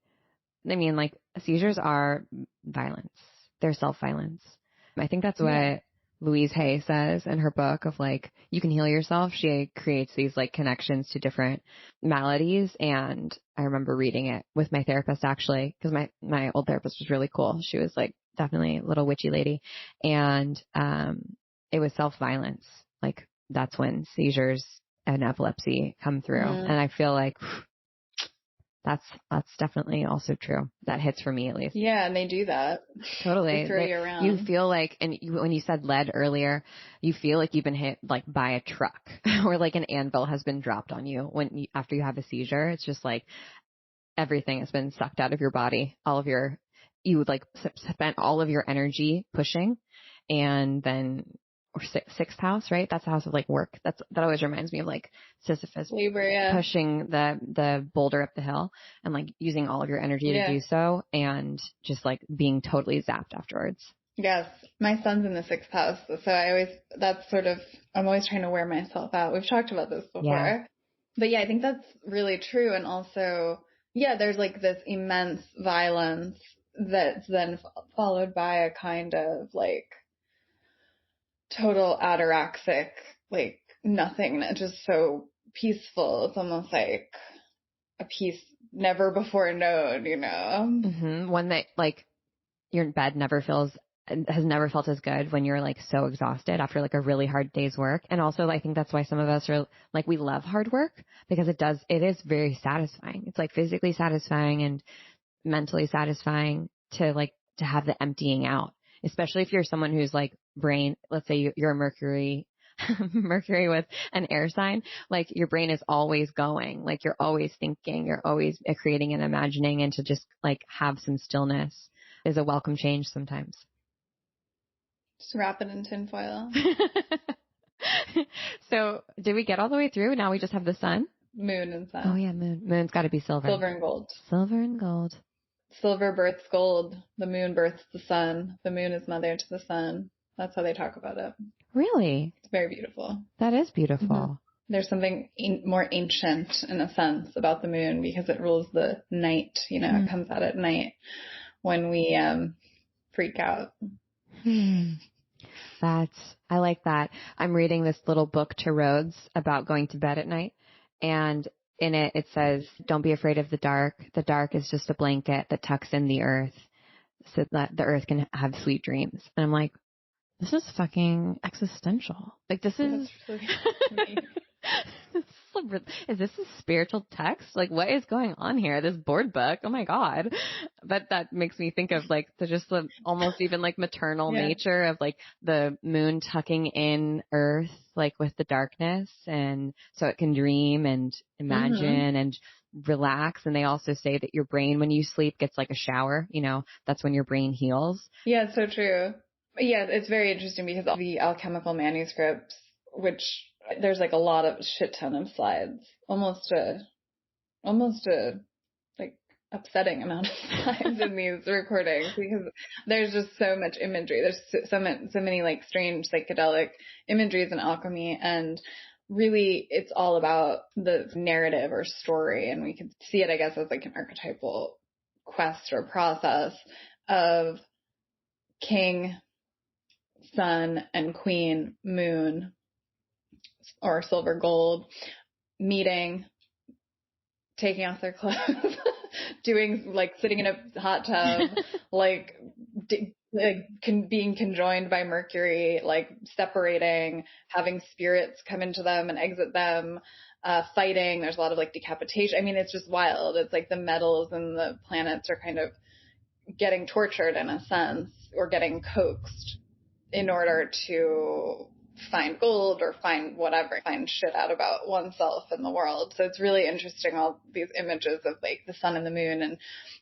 I mean, like, seizures are violence. They're self-violence. I think that's what Louise Hay says in her book of like, you can heal yourself. She creates these like connections to different maladies. And I remember reading it with my therapist actually, because my old therapist was really cool. She was like definitely a little witchy lady. And, it was self-violence. Like that's when seizures and epilepsy come through. Mm. And I feel like that's definitely also true. That hits for me at least. Yeah, and they do that. Totally. They throw you around. You feel like, and when you said lead earlier, you feel like you've been hit like by a truck or like an anvil has been dropped on you after you have a seizure. It's just like everything has been sucked out of your body. You would like spent all of your energy pushing, and then or sixth house, right? That's the house of like work. That always reminds me of like Sisyphus Libra, yeah. pushing the boulder up the hill and like using all of your energy to do so, and just like being totally zapped afterwards. Yes. My son's in the 6th house. So I'm always trying to wear myself out. We've talked about this before. Yeah. But yeah, I think that's really true. And also, yeah, there's like this immense violence that's then followed by a kind of like total ataraxic, like nothing, just so peaceful. It's almost like a peace never before known, you know? Mm-hmm. One that like your bed has never felt as good when you're like so exhausted after like a really hard day's work. And also I think that's why some of us are like, we love hard work because it is very satisfying. It's like physically satisfying and mentally satisfying to have the emptying out, especially if you're someone who's like brain, let's say you're a Mercury with an air sign, like your brain is always going, like you're always thinking, you're always creating and imagining, and to just like have some stillness is a welcome change sometimes. Just wrap it in tinfoil. So did we get all the way through? Now we just have the sun? Moon and sun. Oh yeah, moon. Moon's got to be silver. Silver and gold. Silver and gold. Silver births gold. The moon births the sun. The moon is mother to the sun. That's how they talk about it. Really? It's very beautiful. That is beautiful. Mm-hmm. There's something more ancient in a sense about the moon because it rules the night. You know, It comes out at night when we freak out. I like that. I'm reading this little book to Rhodes about going to bed at night, and in it says, don't be afraid of the dark. The dark is just a blanket that tucks in the earth so that the earth can have sweet dreams. And I'm like, this is fucking existential. Like this is is this a spiritual text? Like what is going on here? This board book. Oh my God. But that makes me think of like the almost even like maternal nature of like the moon tucking in earth, like with the darkness, and so it can dream and imagine and relax. And they also say that your brain, when you sleep, gets like a shower, you know, that's when your brain heals. Yeah, it's so true. Yeah, it's very interesting because all the alchemical manuscripts, which there's like a lot of shit ton of slides, almost a like upsetting amount of slides in these recordings because there's just so much imagery. There's so many like strange psychedelic imageries in alchemy, and really it's all about the narrative or story. And we can see it, I guess, as like an archetypal quest or process of king, sun, and queen, moon, or silver gold, meeting, taking off their clothes, doing like sitting in a hot tub, like being conjoined by Mercury, like separating, having spirits come into them and exit them, fighting. There's a lot of like decapitation. I mean, it's just wild. It's like the metals and the planets are kind of getting tortured in a sense, or getting coaxed in order to find gold or find shit out about oneself and the world. So it's really interesting, all these images of like the sun and the moon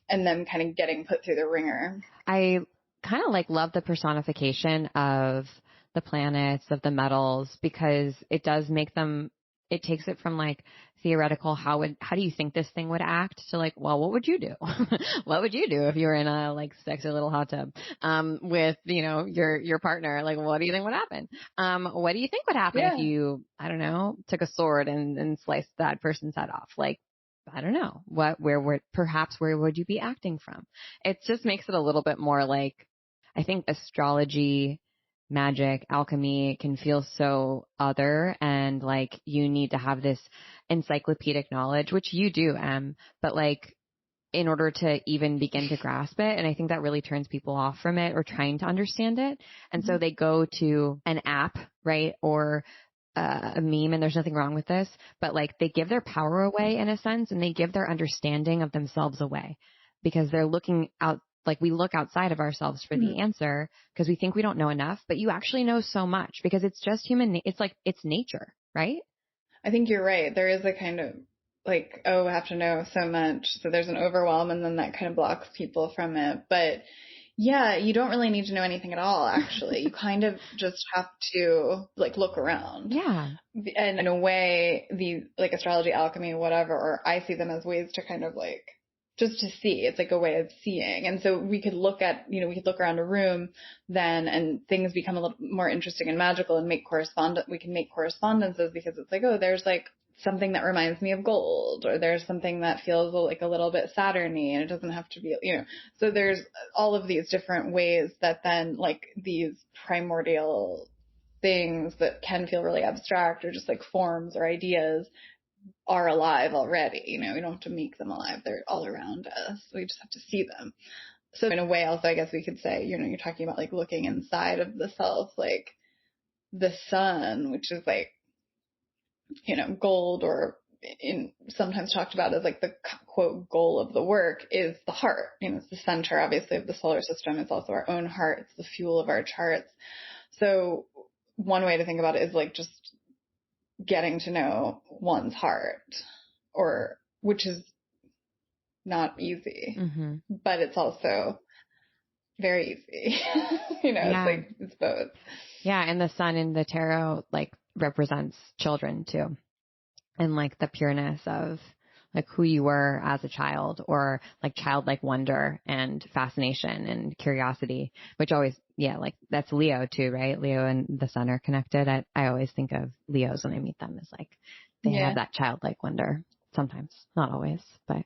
and them kind of getting put through the ringer. I kind of like love the personification of the planets, of the metals, because it does make them, it takes it from like theoretical, how do you think this thing would act, to like, well, what would you do? What would you do if you were in a like sexy little hot tub, with, you know, your partner? Like, what do you think would happen? What do you think would happen if you, I don't know, took a sword and sliced that person's head off? Like, I don't know, where would you be acting from? It just makes it a little bit more like, I think astrology, magic, alchemy can feel so other, and like you need to have this encyclopedic knowledge, which you do, but like in order to even begin to grasp it. And I think that really turns people off from it or trying to understand it. And so they go to an app, right? Or a meme, and there's nothing wrong with this, but like they give their power away in a sense, and they give their understanding of themselves away because they're looking out. Like we look outside of ourselves for the answer because we think we don't know enough, but you actually know so much because it's just human. It's like, it's nature, right? I think you're right. There is a kind of like, oh, I have to know so much. So there's an overwhelm, and then that kind of blocks people from it. But yeah, you don't really need to know anything at all, actually. You kind of just have to like look around. Yeah. And in a way, the like astrology, alchemy, whatever, or I see them as ways to kind of like just to see. It's like a way of seeing. And so we could look at, we could look around a room then, and things become a little more interesting and magical, and we can make correspondences because it's like, oh, there's like something that reminds me of gold, or there's something that feels like a little bit Saturny, and it doesn't have to be, so there's all of these different ways that then like these primordial things that can feel really abstract or just like forms or ideas are alive already. We don't have to make them alive. They're all around us. We just have to see them. So in a way also, I guess we could say, you're talking about like looking inside of the self, like the sun, which is like, gold, or sometimes talked about as like the quote goal of the work is the heart. It's the center, obviously, of the solar system. It's also our own heart. It's the fuel of our charts. So one way to think about it is like just getting to know one's heart, which is not easy, but it's also very easy. It's like, it's both. Yeah. And the sun in the tarot, like, represents children too. And like the pureness of like who you were as a child, or like childlike wonder and fascination and curiosity, which always, like that's Leo too, right? Leo and the sun are connected. I always think of Leos when I meet them as like, they have that childlike wonder sometimes, not always, but.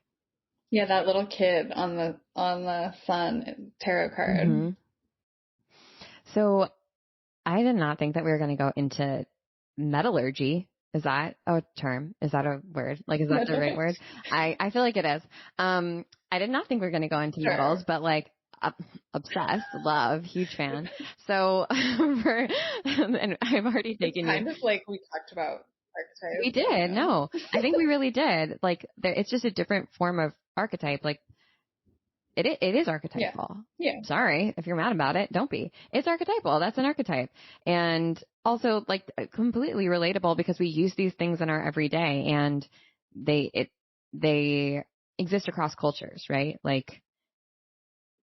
Yeah. That little kid on the sun tarot card. So I did not think that we were going to go into metallurgy. Is that a term? Is that a word? Like, is that the right word? I feel like it is. I did not think we were going to go into metals, but like obsessed, love, huge fan. So and I've already taken kind of like we talked about archetypes. We did. No, I think we really did. Like it's just a different form of archetype. Like it is archetypal. Yeah. Sorry if you're mad about it. Don't be. It's archetypal. That's an archetype. And also like completely relatable because we use these things in our everyday, and they exist across cultures, right? Like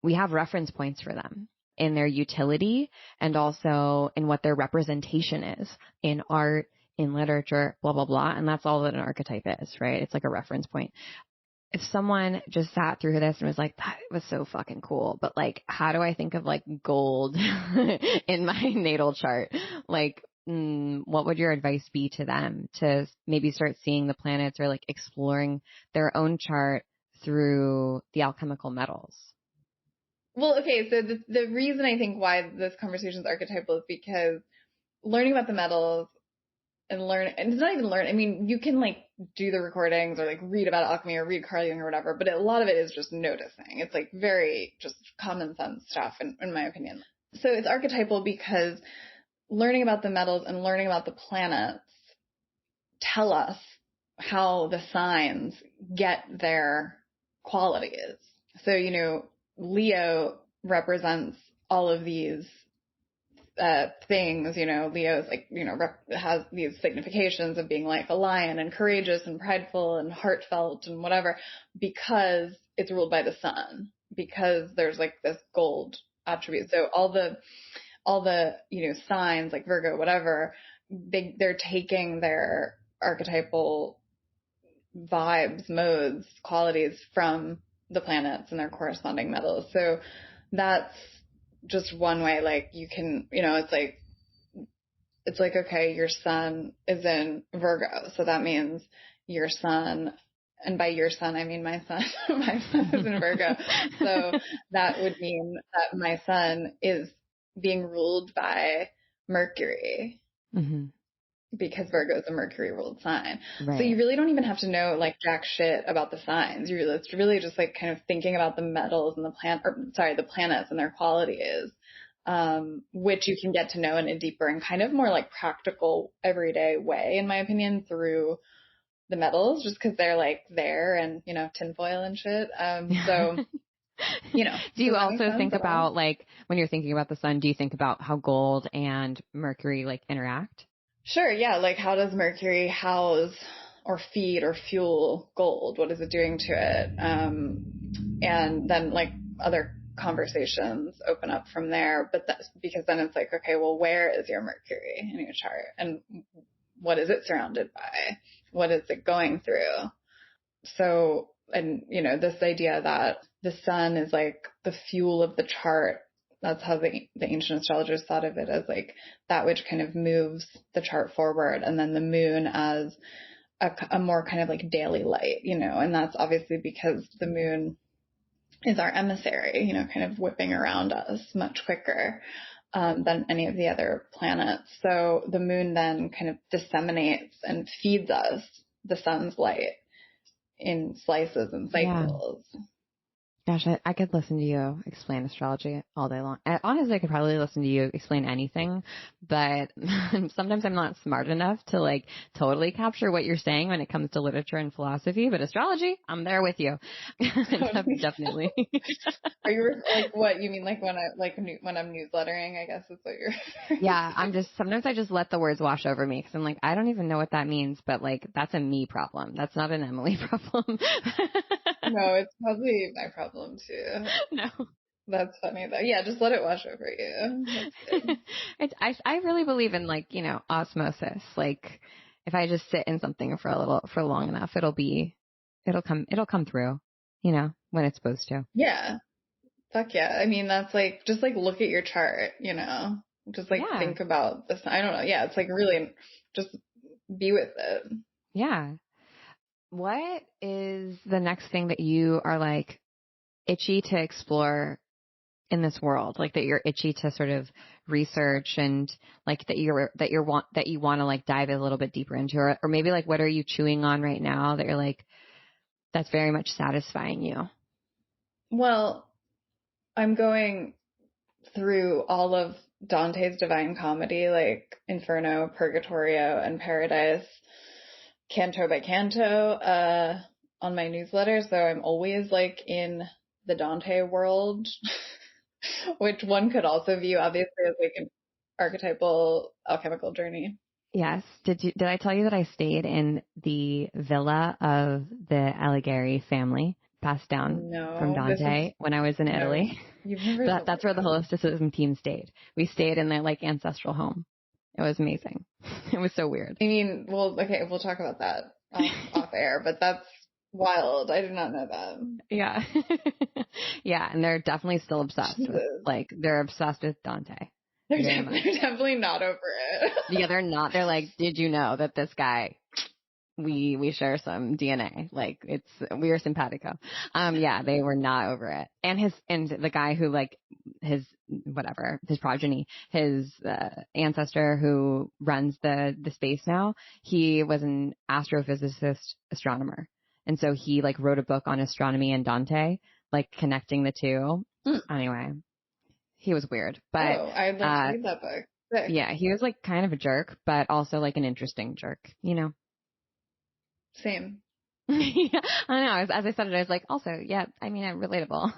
we have reference points for them in their utility and also in what their representation is in art, in literature, blah, blah, blah. And that's all that an archetype is, right? It's like a reference point. If someone just sat through this and was like, that was so fucking cool, but like, how do I think of like gold in my natal chart? Like, what would your advice be to them to maybe start seeing the planets or like exploring their own chart through the alchemical metals? Well, okay. So the reason I think why this conversation is archetypal is because learning about the metals and it's not even learn. I mean, you can like do the recordings or like read about alchemy or read Carl Jung or whatever, but a lot of it is just noticing. It's like very just common sense stuff in my opinion. So it's archetypal because learning about the metals and learning about the planets tell us how the signs get their qualities. So, Leo represents all of these things, Leo's like, has these significations of being like a lion and courageous and prideful and heartfelt and whatever, because it's ruled by the sun, because there's like this gold attribute. So all the, signs like Virgo, whatever, they're taking their archetypal vibes, modes, qualities from the planets and their corresponding metals. So that's just one way, like you can, it's like, okay, your sun is in Virgo. So that means your sun, and by your sun, I mean my sun, my sun is in Virgo. So that would mean that my sun is being ruled by Mercury. Because Virgo is a Mercury ruled sign. Right. So you really don't even have to know like jack shit about the signs. It's really just like kind of thinking about the metals and the planets and their qualities. which you can get to know in a deeper and kind of more like practical everyday way, in my opinion, through the metals, just because they're like there and, you know, tinfoil and shit. So, you know. Do you also think about, like, when you're thinking about the sun, do you think about how gold and Mercury like interact? Sure. Yeah. Like, how does Mercury house or feed or fuel gold? What is it doing to it? And then like other conversations open up from there, but that's because then it's like, okay, well, where is your Mercury in your chart, and what is it surrounded by? What is it going through? So, and you know, this idea that the sun is like the fuel of the chart. That's how the ancient astrologers thought of it, as like that which kind of moves the chart forward, and then the moon as a more kind of like daily light, you know, and that's obviously because the moon is our emissary, you know, kind of whipping around us much quicker than any of the other planets. So the moon then kind of disseminates and feeds us the sun's light in slices and cycles. Yeah. Gosh, I could listen to you explain astrology all day long. Honestly, I could probably listen to you explain anything, but sometimes I'm not smart enough to like totally capture what you're saying when it comes to literature and philosophy, but astrology, I'm there with you. Definitely. Are you like, what you mean? Like when I'm newslettering, I guess is what you're. Yeah. Sometimes I just let the words wash over me because I'm like, I don't even know what that means, but like, that's a me problem. That's not an Emily problem. No, it's probably my problem too. No. That's funny though. Yeah, just let it wash over you. I really believe in, like, you know, osmosis. Like if I just sit in something for long enough, it'll come through, you know, when it's supposed to. Yeah. Fuck yeah. I mean, that's like, just like look at your chart, you know, just like think about this. I don't know. Yeah. It's like really just be with it. Yeah. What is the next thing that you are like itchy to explore in this world? Like that you're itchy to sort of research, and like that you want to like dive a little bit deeper into, or maybe like what are you chewing on right now that you're like, that's very much satisfying you? Well, I'm going through all of Dante's Divine Comedy, like Inferno, Purgatorio, and Paradise, canto by canto, on my newsletter. So I'm always like in the Dante world, which one could also view obviously as like an archetypal alchemical journey. Yes. Did I tell you that I stayed in the villa of the Alighieri family, passed down from Dante when I was in Italy? You've never That's where the holisticism team stayed. We stayed in their like ancestral home. It was amazing. It was so weird. I mean, well, okay, we'll talk about that off air, but that's wild. I did not know that. Yeah. Yeah. And they're definitely still obsessed with, like, they're obsessed with Dante. They're definitely not over it. Yeah, they're not. They're like, did you know that this guy, we share some DNA? Like, we are simpatico. Yeah, they were not over it. And the guy who, like, his progeny, his ancestor who runs the space now, he was an astrophysicist astronomer. And so he like wrote a book on astronomy and Dante, like connecting the two. Anyway, he was weird, but I'd like to read that book. Sick. Yeah, he was like kind of a jerk, but also like an interesting jerk, you know? Same. Yeah, I know. As I said it, I was like, also, yeah, I mean, I'm relatable.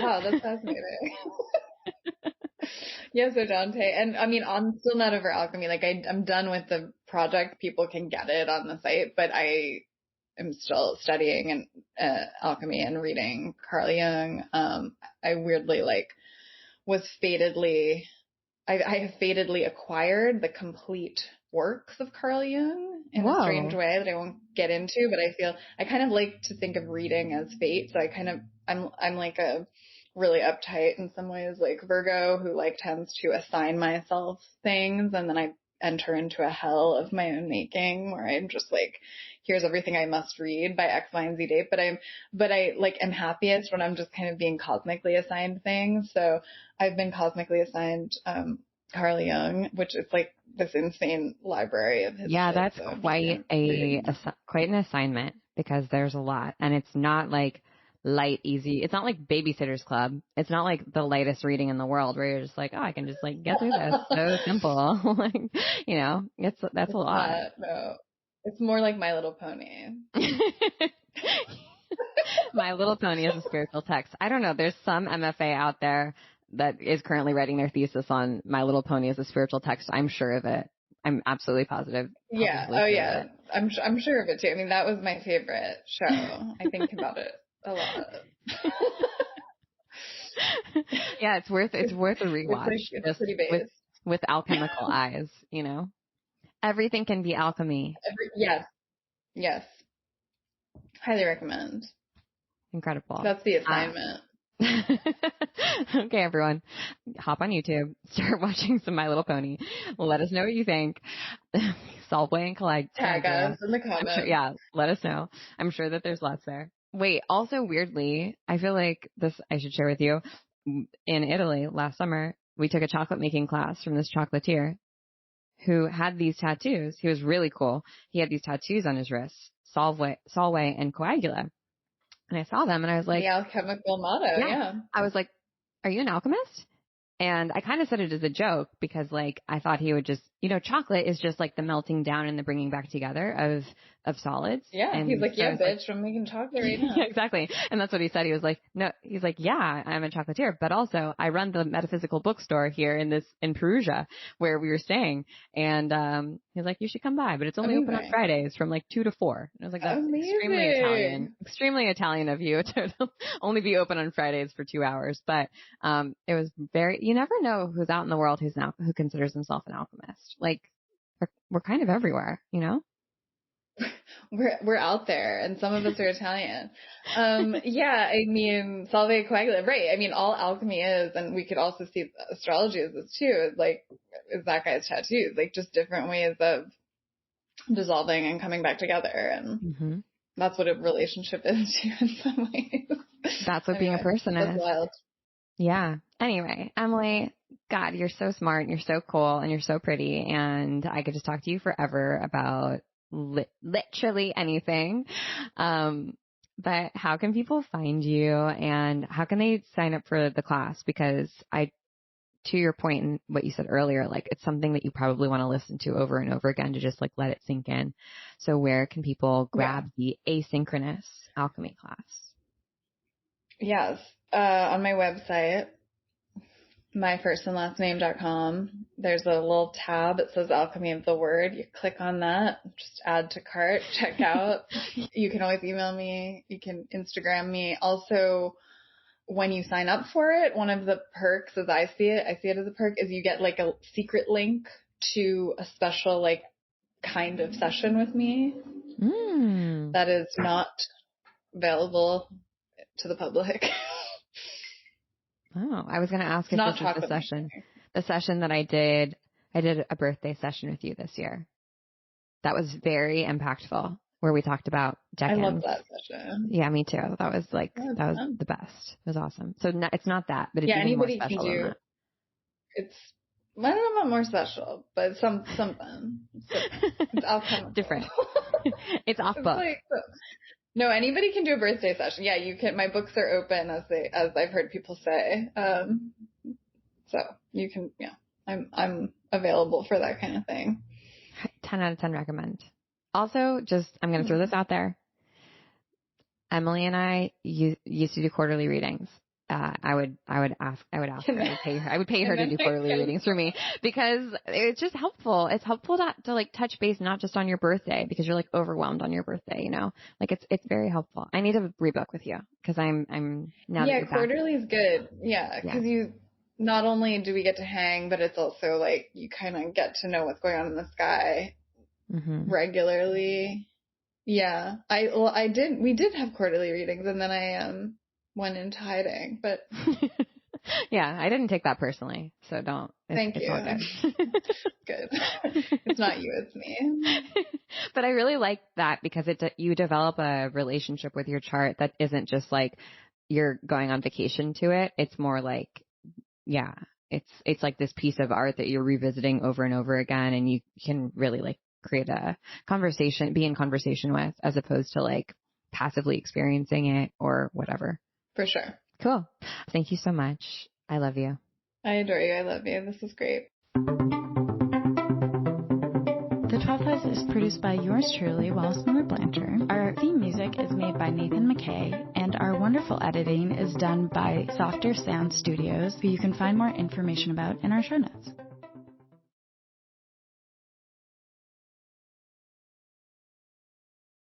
Wow, that's fascinating. Yeah, so Dante, and I mean, I'm still not over alchemy. Like I'm done with the project. People can get it on the site, but I am still studying and alchemy and reading Carl Jung. I weirdly was I have fatedly acquired the complete works of Carl Jung in a strange way that I won't get into, but I kind of like to think of reading as fate. So I'm like a really uptight in some ways, like Virgo, who like tends to assign myself things, and then I enter into a hell of my own making where I'm just like, here's everything I must read by X, Y, and Z date. But I like am happiest when I'm just kind of being cosmically assigned things. So I've been cosmically assigned Carl Jung, which is like this insane library of his. Yeah, that's quite an assignment, because there's a lot, and it's not like light, easy. It's not like Babysitter's Club. It's not like the lightest reading in the world where you're just like, oh, I can just like get through this. So simple. Like, that's a lot. No. It's more like My Little Pony. My Little Pony is a spiritual text. I don't know. There's some MFA out there that is currently writing their thesis on My Little Pony as a spiritual text. I'm sure of it. I'm absolutely positive. Yeah. Oh, yeah. I'm sure of it too. I mean, that was my favorite show. I think about it a lot. Yeah, it's worth a rewatch. It's pretty base. With alchemical eyes, Everything can be alchemy. Yes. Highly recommend. Incredible. That's the assignment. Okay, everyone, hop on YouTube, start watching some My Little Pony. Let us know what you think. Solveway and Collide. Tag us in the comments. Let us know. I'm sure that there's lots there. Wait, also weirdly, I feel like this I should share with you. In Italy last summer, we took a chocolate making class from this chocolatier who had these tattoos. He was really cool. He had these tattoos on his wrists, Solvay and Coagula. And I saw them and I was like, the alchemical motto. Yeah. I was like, are you an alchemist? And I kind of said it as a joke because like, I thought he would just, chocolate is just like the melting down and the bringing back together of solids. Yeah. And he's like, yeah, bitch, I'm making chocolate right now. Yeah, exactly. And that's what he said. He was like, no, he's like, yeah, I'm a chocolatier, but also I run the metaphysical bookstore here in Perugia where we were staying. And, he's like, you should come by, but it's only open on Fridays from like 2 to 4. And I was like, that's extremely Italian of you to only be open on Fridays for 2 hours. But, it was you never know who's out in the world who considers himself an alchemist. Like we're kind of everywhere, We're out there, and some of us are Italian. Yeah, I mean, Solvay Coagula, right? I mean, all alchemy is, and we could also see astrology as this too. Like, is that guy's tattoos? Like, just different ways of dissolving and coming back together, and that's what a relationship is too, in some ways. That's what being a person is. That's wild. Yeah. Anyway, Emily, God, you're so smart and you're so cool and you're so pretty, and I could just talk to you forever about literally anything. But how can people find you and how can they sign up for the class? Because to your point and what you said earlier, like it's something that you probably want to listen to over and over again to just like let it sink in. So where can people grab the asynchronous alchemy class? Yes. On my website, myfirstandlastname.com, there's a little tab. It says Alchemy of the Word. You click on that, just add to cart, check out. You can always email me. You can Instagram me. Also, when you sign up for it, one of the perks, as I see it as a perk, is you get like a secret link to a special like kind of session with me that is not available to the public. Oh, I was going to ask if this is the session that I did a birthday session with you this year. That was very impactful, where we talked about check-ins. I love that session. Yeah, me too. That was like, that was the best. It was awesome. So it's not that, but it's even more special than that. It's, I don't know about more special, but something. It's alchemical. Different. It's off book. No, anybody can do a birthday session. Yeah, you can. My books are open, as I've heard people say. So you can. Yeah, I'm available for that kind of thing. 10 out of 10 recommend. Also, I'm going to throw this out there. Emily and I used to do quarterly readings. I would ask her. I would pay her to do quarterly readings for me because it's just helpful. It's helpful to like touch base, not just on your birthday, because you're like overwhelmed on your birthday, like it's very helpful. I need to rebook with you because I'm now. Yeah, quarterly is good. Yeah. Cause you, not only do we get to hang, but it's also like you kind of get to know what's going on in the sky regularly. Yeah. We did have quarterly readings, and then I, went into hiding, but yeah, I didn't take that personally, so don't. Thank you. Good. It's not you, it's me. But I really like that because you develop a relationship with your chart that isn't just like you're going on vacation to it. It's more like, it's like this piece of art that you're revisiting over and over again, and you can really like create a conversation, be in conversation with, as opposed to like passively experiencing it or whatever. For sure. Cool. Thank you so much. I love you. I adore you. I love you. This is great. The 12th House is produced by yours truly, Wallace Miller Blanchard. Our theme music is made by Nathan McKay, and our wonderful editing is done by Softer Sound Studios, who you can find more information about in our show notes.